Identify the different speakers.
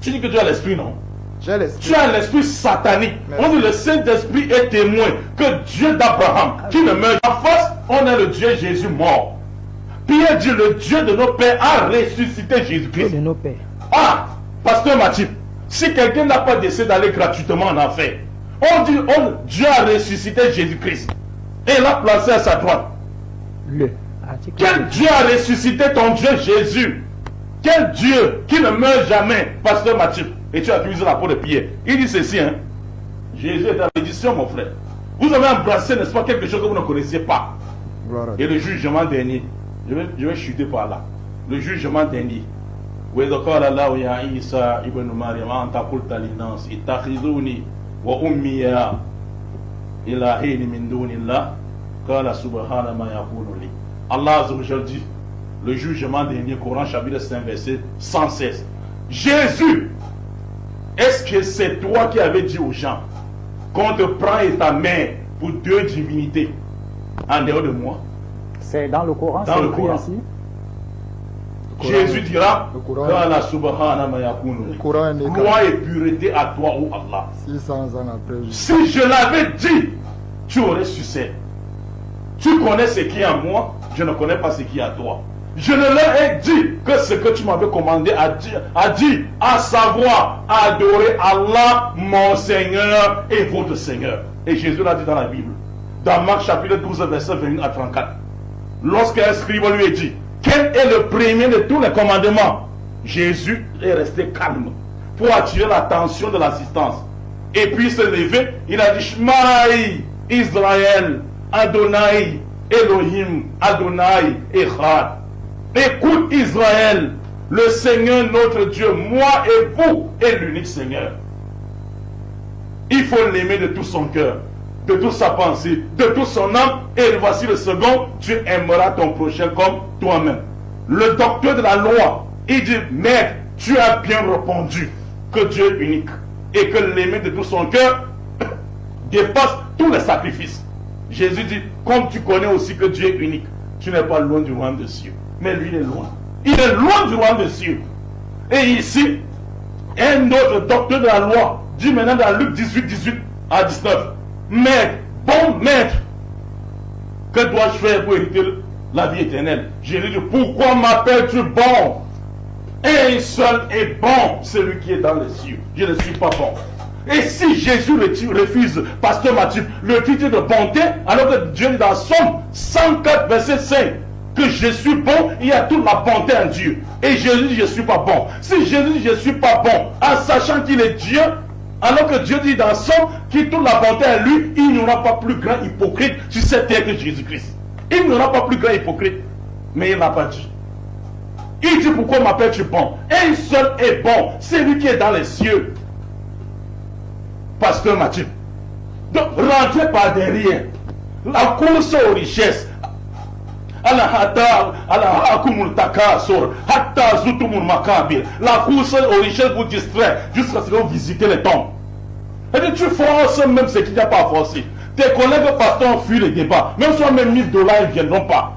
Speaker 1: Tu dis que tu as l'esprit, non?
Speaker 2: J'ai l'esprit.
Speaker 1: Tu as l'esprit satanique.
Speaker 2: Merci.
Speaker 1: On dit le Saint-Esprit est témoin que Dieu d'Abraham, qui ne meurt en face, on a le Dieu Jésus mort. Pierre dit le Dieu de nos pères a ressuscité Jésus-Christ.
Speaker 3: De nos pères.
Speaker 1: Ah, pasteur Mathieu, si quelqu'un n'a pas décidé d'aller gratuitement en enfer, on dit Dieu a ressuscité Jésus-Christ et l'a placé à sa droite.
Speaker 3: Le article.
Speaker 1: Quel Dieu a ressuscité ton Dieu Jésus? Quel Dieu qui ne meurt jamais, pasteur Mathieu? Et tu as utilisé la peau de Pierre. Il dit ceci, hein. Jésus est à l'édition, mon frère. Vous avez embrassé, n'est-ce pas, quelque chose que vous ne connaissiez pas.
Speaker 2: Gloire à
Speaker 1: Et
Speaker 2: Dieu.
Speaker 1: le jugement dernier, je vais chuter par là. Le jugement dernier. وإذا قال الله يا عيسى ابن مريم أنت قلت للناس اتخذوني وأمي إلهين من دون الله قال سبحان ما يكون لي. Allah Azza wa Jalla dit, le jugement dernier, Coran chapitre 5 verset 116. Jésus, est-ce que c'est toi qui avais dit aux gens qu'on te prend et ta mère pour deux divinités en dehors de moi?
Speaker 3: C'est dans le Coran,
Speaker 1: Dans
Speaker 3: c'est
Speaker 1: le
Speaker 3: écrit
Speaker 1: Coran.
Speaker 3: ainsi.
Speaker 1: Jésus dira,
Speaker 2: Le Coran.
Speaker 1: Qala subhana ma yakunu li.
Speaker 2: Le Coran est né
Speaker 1: Gloire et pureté à toi, ô Allah.
Speaker 2: 600 ans après Jésus.
Speaker 1: Si je l'avais dit, tu aurais sucé. Tu connais ce qui est en moi, je ne connais pas ce qui est à toi. Je ne leur ai dit que ce que tu m'avais commandé à dire, à savoir adorer Allah, mon Seigneur et votre Seigneur. Et Jésus l'a dit dans la Bible, dans Marc chapitre 12, verset 21 à 34. Lorsqu'un scribe lui a dit, quel est le premier de tous les commandements? Jésus est resté calme pour attirer l'attention de l'assistance. Et puis se lever, il a dit, Shmaï, Israël, Adonai, Elohim, Adonai, Echad. Écoute Israël, le Seigneur notre Dieu, moi et vous, est l'unique Seigneur. Il faut l'aimer de tout son cœur, de toute sa pensée, de toute son âme. Et voici le second, tu aimeras ton prochain comme toi-même. Le docteur de la loi, il dit, maître, tu as bien répondu que Dieu est unique et que l'aimer de tout son cœur dépasse tous les sacrifices. Jésus dit, comme tu connais aussi que Dieu est unique, tu n'es pas loin du royaume des cieux. Mais lui, il est loin. Il est loin du royaume des cieux. Et ici, un autre docteur de la loi dit maintenant dans Luc 18, 18 à 19, maître, bon maître, que dois-je faire pour hériter la vie éternelle? Jésus dit, pourquoi m'appelles-tu bon? Un seul est bon, celui qui est dans les cieux. Je ne suis pas bon. Et si Jésus refuse, pasteur Matthieu, le titre de bonté, alors que Dieu dit dans Somme 104, verset 5, que je suis bon, il y a toute la bonté en Dieu. Et Jésus dit, je ne suis pas bon. Si Jésus dit, je ne suis pas bon, en sachant qu'il est Dieu, alors que Dieu dit dans Somme qu'il toute la bonté en lui, il n'y aura pas plus grand hypocrite sur cette terre que Jésus-Christ. Il n'y aura pas plus grand hypocrite. Mais il n'a pas dit. Il dit, pourquoi m'appelles-tu bon? Un seul est bon, c'est lui qui est dans les cieux. Pasteur Matthieu. Donc, rentrez par derrière. La course aux richesses. La course aux richesses vous distrait jusqu'à ce que vous visitez les tombes. Et tu forces même ce qui n'a pas forcé. Tes collègues pasteurs ont fui les débats. Même si on met $1000, ils ne viendront pas.